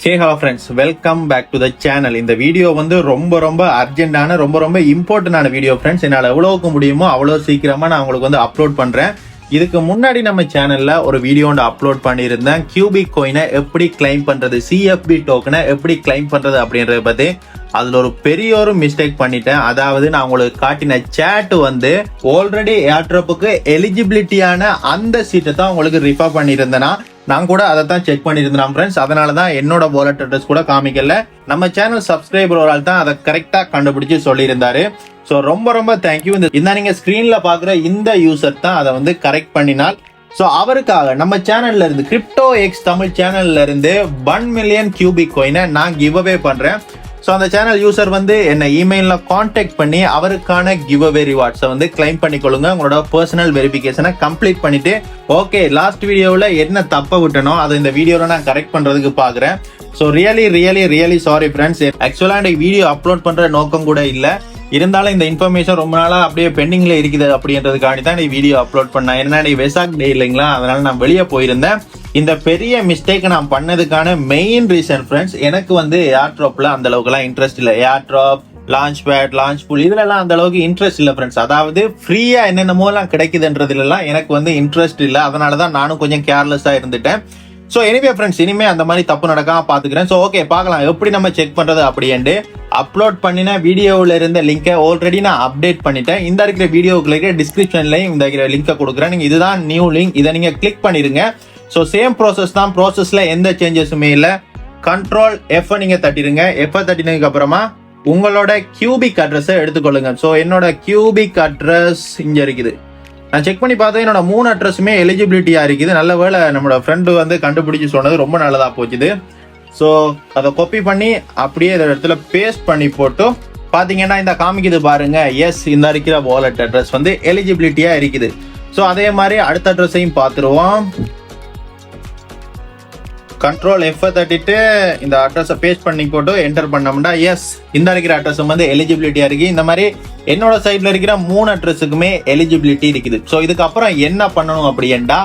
Hey hello friends, welcome back to the channel. இந்த video வந்து ரொம்ப அர்ஜென்டான ரொம்ப இம்பார்ட்டன்டான வீடியோ ஃப்ரெண்ட்ஸ். என்னால் எவ்வளோக்கு முடியுமோ அவ்வளோ சீக்கிரமாக நான் உங்களுக்கு வந்து அப்லோட் பண்ணுறேன். இதுக்கு முன்னாடி நம்ம சேனலில் ஒரு வீடியோ ஒன்று அப்லோட் பண்ணியிருந்தேன். கியூபிக் கோயினை எப்படி கிளைம் பண்ணுறது, சிஎஃப்பி டோக்கனை எப்படி கிளைம் பண்ணுறது அப்படின்றத பற்றி. அதில் ஒரு பெரிய ஒரு மிஸ்டேக் பண்ணிட்டேன். அதாவது நான் உங்களுக்கு காட்டின சேட் வந்து ஆல்ரெடி ஏர்ட்ராப்புக்கு எலிஜிபிலிட்டியான அந்த சீட்டை தான் உங்களுக்கு ரிஃபர் பண்ணியிருந்தேன்னா நான் கூட அதை தான் செக் பண்ணியிருந்தேன் ஃப்ரெண்ட்ஸ். அதனால தான் என்னோட வாலெட் அட்ரஸ் கூட காமிக்கல. நம்ம சேனல் சப்ஸ்கிரைபர் ஒரு ஆள் தான் அதை கரெக்டாக கண்டுபிடிச்சு சொல்லியிருந்தாரு. ஸோ ரொம்ப தேங்க்யூ. இந்த நீங்க ஸ்கிரீன்ல பாக்குற இந்த யூசர் தான் அதை வந்து கரெக்ட் பண்ணினால். ஸோ அவருக்காக நம்ம சேனல்ல இருந்து கிரிப்டோ எக்ஸ் தமிழ் சேனல்ல இருந்து 1 மில்லியன் கியூபிக் கோயினை நான் கிவ் அவே பண்றேன். ஸோ அந்த சேனல் யூசர் வந்து என்னை இமெயிலில் காண்டாக்ட் பண்ணி அவருக்கான கிவ் அவே ரிவார்ட்ஸை வந்து கிளைம் பண்ணிக்கொள்ளுங்க. உங்களோட பர்சனல் வெரிஃபிகேஷனை கம்ப்ளீட் பண்ணிட்டு ஓகே லாஸ்ட் வீடியோவில் என்ன தப்ப விட்டனோ அதை இந்த வீடியோவில் நான் கரெக்ட் பண்ணுறதுக்கு பார்க்குறேன். So really sorry friends. ஆக்சுவலாக எனக்கு வீடியோ அப்லோட் பண்ணுற நோக்கம் கூட இல்லை. இருந்தாலும் இந்த இன்ஃபர்மேஷன் ரொம்ப நாளாக அப்படியே பெண்டிங்ல இருக்குது அப்படின்றதுக்காண்டி தான் இந்த வீடியோ அப்லோட் பண்ணேன். ஏன்னா வெசாக் டே இல்லைங்களா, அதனால நான் வெளியே போயிருந்தேன். இந்த பெரிய மிஸ்டேக் நான் பண்ணதுக்கான மெயின் ரீசன் ஃப்ரெண்ட்ஸ், எனக்கு வந்து ஏர்ட்ராப்ல அந்த அளவுக்குலாம் இன்ட்ரெஸ்ட் இல்லை. Airdrop, launch bad, launch pool இதுலலாம் அந்த அளவுக்கு இன்ட்ரெஸ்ட் இல்லை ஃப்ரெண்ட்ஸ். அதாவது ஃப்ரீயா என்னென்னமோலாம் கிடைக்குதுன்றதுலாம் எனக்கு வந்து இன்ட்ரெஸ்ட் இல்லை. அதனால தான் நானும் கொஞ்சம் கேர்லெஸ்ஸா இருந்துட்டேன். ஸோ எனிவே ஃப்ரெண்ட்ஸ், இனிமே அந்த மாதிரி தப்பு நடக்காம பாத்துக்கிறேன். ஸோ ஓகே பார்க்கலாம் எப்படி நம்ம செக் பண்றது அப்படின்ட்டு. அப்லோட் பண்ணின வீடியோவில் இருந்த லிங்கை ஆல்ரெடி நான் அப்டேட் பண்ணிட்டேன். இந்த இருக்கிற வீடியோக்குள்ள இருக்கிற டிஸ்கிரிப்ஷன்லையும் இந்த இருக்கிற லிங்கை கொடுக்குறேன். நீங்க இதுதான் நியூ லிங்க், இதை நீங்க கிளிக் பண்ணிருங்க. ஸோ சேம் ப்ராசஸ் தான், ப்ராசஸ்ல எந்த சேஞ்சஸுமே இல்லை. கண்ட்ரோல் எஃப் நீங்க தட்டிடுங்க. எஃப் தட்டினதுக்கு அப்புறமா உங்களோட கியூபிக் அட்ரஸை எடுத்துக்கொள்ளுங்க. ஸோ என்னோட கியூபிக் அட்ரஸ் இங்க இருக்குது. நான் செக் பண்ணி பார்த்தேன், என்னோட 3 அட்ரஸுமே எலிஜிபிலிட்டியா இருக்குது. நல்ல வேளை நம்மளோட ஃப்ரெண்டு வந்து கண்டுபிடிச்சு சொன்னது ரொம்ப நல்லதா போச்சுது. ஸோ அதை காப்பி பண்ணி அப்படியே இந்த இடத்துல பேஸ்ட் பண்ணி போட்டு பார்த்தீங்கன்னா இந்த காமிக்குது பாருங்க. எஸ், இந்த இருக்கிற வாலெட் அட்ரஸ் வந்து எலிஜிபிலிட்டியா இருக்குது. ஸோ அதே மாதிரி அடுத்த அட்ரஸையும் பார்த்துருவோம். கண்ட்ரோல் எஃப் தட்டிட்டு இந்த அட்ரஸை பேஸ்ட் பண்ணி போட்டு என்டர் பண்ணோம்னா எஸ், இந்த இருக்கிற அட்ரஸ் வந்து எலிஜிபிலிட்டியா இருக்கு. இந்த மாதிரி என்னோட சைட்ல இருக்கிற 3 அட்ரஸுக்குமே எலிஜிபிலிட்டி இருக்குது. ஸோ இதுக்கப்புறம் என்ன பண்ணணும் அப்படின்னா,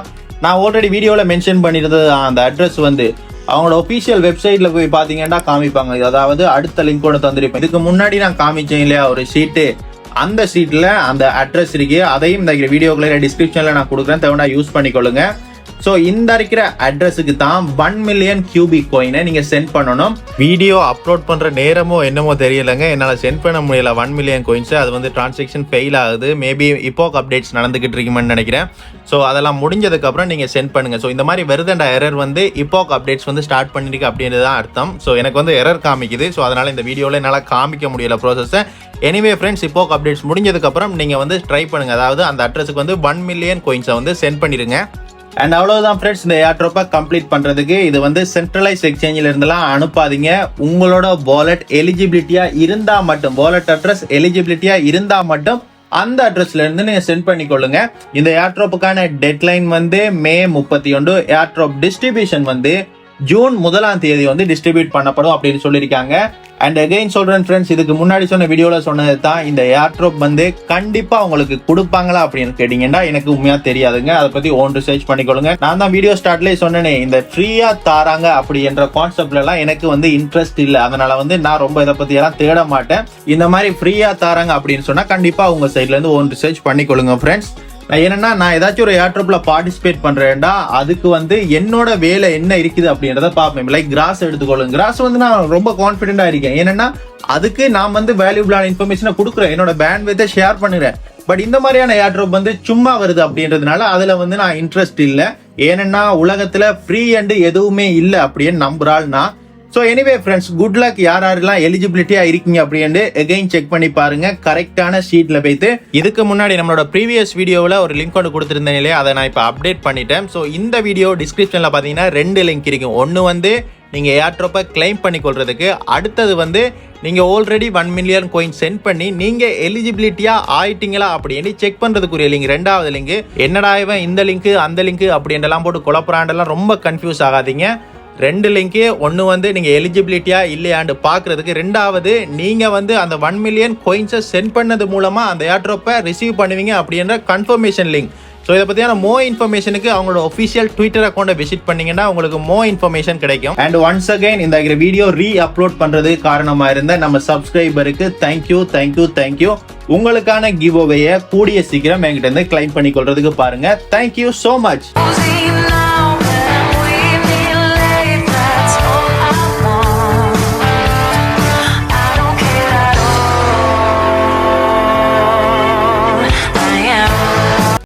நான் ஆல்ரெடி வீடியோவில் மென்ஷன் பண்ணியிருந்தது அந்த அட்ரஸ் வந்து அவங்களோட ஒஃபிஷியல் வெப்சைட்ல போய் பார்த்தீங்கன்னா காமிப்பாங்க. அதாவது அடுத்த லிங்க் ஒன்று தந்திருப்பேன். இதுக்கு முன்னாடி நான் காமிச்சேன் இல்லையா ஒரு ஷீட்டு, அந்த ஷீட்ல அந்த அட்ரஸ் இருக்கு. அதையும் இந்த வீடியோக்குள்ள டிஸ்கிரிப்ஷன்ல நான் கொடுக்குறேன், தேவையா யூஸ் பண்ணிக்கொள்ளுங்க. ஸோ இந்த இருக்கிற அட்ரஸுக்கு தான் 1 மில்லியன் கியூபிக் கோயினை நீங்க சென்ட் பண்ணணும். வீடியோ அப்லோட் பண்ற நேரமோ என்னமோ தெரியலங்க, என்னால் சென்ட் பண்ண முடியல 1 மில்லியன் கோயின்ஸ். அது வந்து டிரான்சாக்ஷன் ஃபெயில் ஆகுது. மேபி இப்போக் அப்டேட்ஸ் நடந்துகிட்டு இருக்குமென்னு நினைக்கிறேன். ஸோ அதெல்லாம் முடிஞ்சதுக்கு அப்புறம் நீங்க சென்ட் பண்ணுங்க. ஸோ இந்த மாதிரி வருதுன்ற எரர் வந்து இப்போக் அப்டேட்ஸ் வந்து ஸ்டார்ட் பண்ணிருக்கு அப்படின்றது தான் அர்த்தம். ஸோ எனக்கு வந்து எரர் காமிக்குது. ஸோ அதனால இந்த வீடியோவில் என்னால் காமிக்க முடியல ப்ராசஸை. எனிவே ஃப்ரெண்ட்ஸ், இப்போக் அப்டேட்ஸ் முடிஞ்சதுக்கு அப்புறம் நீங்க வந்து ட்ரை பண்ணுங்க. அதாவது அந்த அட்ரஸுக்கு வந்து 1 மில்லியன் கோயின்ஸை வந்து சென்ட் பண்ணிருங்க. அண்ட் அவ்வளவுதான் ஃப்ரெண்ட்ஸ், இந்த ஏர்ட்ராப்பை கம்ப்ளீட் பண்றதுக்கு. இது வந்து சென்ட்ரலைஸ் எக்ஸ்சேஞ்சில் இருந்தெல்லாம் அனுப்பாதீங்க. உங்களோட வாலெட் எலிஜிபிலிட்டியா இருந்தா மட்டும், வாலெட் அட்ரஸ் எலிஜிபிலிட்டியா இருந்தா மட்டும் அந்த அட்ரஸ்ல இருந்து நீங்க சென்ட் பண்ணிக்கொள்ளுங்க. இந்த ஏர்ட்ராப்புக்கான டெட்லைன் வந்து மே 31. ஏர்ட்ராப் டிஸ்ட்ரிபியூஷன் வந்து ஜூன் 1 வந்து டிஸ்ட்ரிபியூட் பண்ணப்படும் அப்படின்னு சொல்லியிருக்காங்க. அண்ட் அகைன் சொல்றேன் ஃப்ரெண்ட்ஸ், இதுக்கு முன்னாடி சொன்ன வீடியோல சொன்னது தான், இந்த ஏர்ட்ராப் வந்து கண்டிப்பா உங்களுக்கு கொடுப்பாங்களா அப்படின்னு கேட்டீங்கன்னா எனக்கு உண்மையா தெரியாதுங்க. அதை பத்தி ஓன் ரிசர்ச் பண்ணிக்கொள்ளுங்க. நான் தான் வீடியோ ஸ்டார்ட்லேயே சொன்னேனே, இந்த ஃப்ரீயா தாராங்க அப்படி என்ற கான்செப்ட்ல எல்லாம் எனக்கு வந்து இன்ட்ரெஸ்ட் இல்லை. அதனால வந்து நான் ரொம்ப இதை பத்தி எல்லாம் தேட மாட்டேன். இந்த மாதிரி ஃப்ரீயா தாராங்க அப்படின்னு சொன்னா கண்டிப்பா உங்க சைட்ல இருந்து ஓன் ரிசர்ச் பண்ணிக்கொள்ளுங்க ஃப்ரெண்ட்ஸ். என்னன்னா, நான் ஏதாச்சும் ஒரு ஏர்ட்ராப்ல பார்ட்டிசிபேட் பண்றேன்டா, அதுக்கு வந்து என்னோட வேலை என்ன இருக்குது அப்படின்றத பார்ப்பேன். லைக் கிராஸ் எடுத்துக்கொள்ளுங்க. கிராஸ் வந்து நான் ரொம்ப கான்பிடென்டா இருக்கேன். ஏன்னா அதுக்கு நான் வந்து வேல்யூபிளான இன்ஃபர்மேஷனை கொடுக்குறேன், என்னோட பேண்ட்வித்தை ஷேர் பண்ணுறேன். பட் இந்த மாதிரியான ஏர்ட்ராப் வந்து சும்மா வருது அப்படின்றதுனால அதுல வந்து நான் இன்ட்ரெஸ்ட் இல்லை. ஏன்னா உலகத்துல ஃப்ரீ அண்ட் எதுவுமே இல்லை அப்படின்னு நம்புறாள் நான். So anyway friends, good luck. யாரெல்லாம் எலிஜிபிலிட்டியா இருக்கீங்க அப்படின்னு எகைன் செக் பண்ணி பாருங்க கரெக்டான ஷீட்ல போயிட்டு. இதுக்கு முன்னாடி நம்மளோட ப்ரீவியஸ் வீடியோவில் ஒரு லிங்க் ஒன்று கொடுத்துருந்தேன் இல்லையா, அதை நான் இப்போ அப்டேட் பண்ணிட்டேன். ஸோ இந்த வீடியோ டிஸ்கிரிப்ஷன்ல பார்த்தீங்கன்னா 2 லிங்க் இருக்கும். ஒன்று வந்து நீங்க ஏர்ட்ராப்பை கிளைம் பண்ணிக்கொள்றதுக்கு, அடுத்தது வந்து நீங்க ஆல்ரெடி 1 மில்லியன் கோயின் சென்ட் பண்ணி நீங்க எலிஜிபிலிட்டியா ஆயிட்டீங்களா அப்படின்னு செக் பண்றதுக்குரிய லிங்க். 2வது லிங்க். என்னடா இவன் இந்த லிங்க் அந்த லிங்க் அப்படின்றலாம் போட்டு குழப்பறாண்டெல்லாம் ரொம்ப கன்ஃபியூஸ் ஆகாதீங்க. 2 லிங்கு. ஒன்று வந்து நீங்க எலிஜிபிலிட்டியா இல்லையான்னு பாக்குறதுக்கு, 2வது நீங்க வந்து அந்த 1 மில்லியன் கோயின்ஸை சென்ட் பண்ணது மூலமா அந்த ஏர்ட்ராப்பை ரிசீவ் பண்ணுவீங்க அப்படின்ற கன்ஃபர்மேஷன் லிங்க். ஸோ இதை பற்றியான மோ இன்ஃபர்மேஷனுக்கு அவங்களோட ஒஃபிஷியல் ட்விட்டர் அக்கௌண்ட்டை விசிட் பண்ணீங்கன்னா உங்களுக்கு மோ இன்ஃபர்மேஷன் கிடைக்கும். அண்ட் ஒன்ஸ் அகைன் இந்த வீடியோ அப்லோட் பண்றது காரணமா இருந்த நம்ம சப்ஸ்கிரைபருக்கு தேங்க்யூ. உங்களுக்கான கிவ் அவேயை கூடிய சீக்கிரம் என்கிட்ட இருந்து கிளைம் பண்ணி கொள்றதுக்கு பாருங்க. Thank you so much.